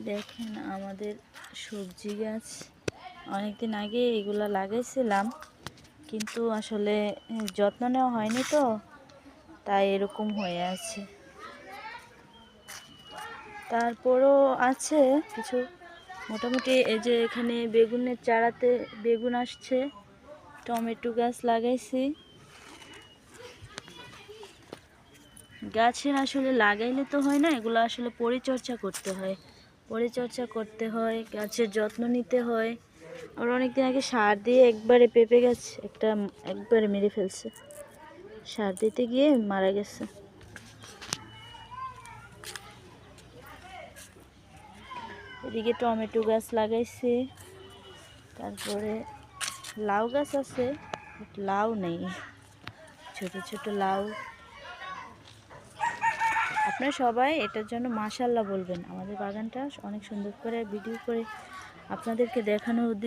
দেখেন আমাদের সবজি গাছ অনেকদিন আগে এগুলা লাগাইছিলাম, কিন্তু আসলে যত্ন নেওয়া হয়নি তো, তাই এরকম হয়ে আছে। তারপরও আছে কিছু, মোটামুটি। এই যে এখানে বেগুনের চারাতে বেগুন আসছে, টমেটো গাছ লাগাইছি। গাছের আসলে লাগাইলে তো হয় না, এগুলো আসলে পরিচর্যা করতে হয়, গাছের যত্ন নিতে হয়। আর অনেকদিন আগে সার দিয়ে একবারে পেঁপে গাছ একবারে মেরে ফেলছে, সার দিতে গিয়ে মারা গেছে। এদিকে টমেটো গাছ লাগাইছি, তারপরে লাউ গাছ আছে, লাউ নেই, ছোট ছোট লাউ। আপনারা সবাই এটার জন্য মাশাআল্লাহ বলবেন। আমাদের বাগানটা অনেক সুন্দর করে ভিডিও করে আপনাদেরকে দেখানোর উদ্দেশ্যে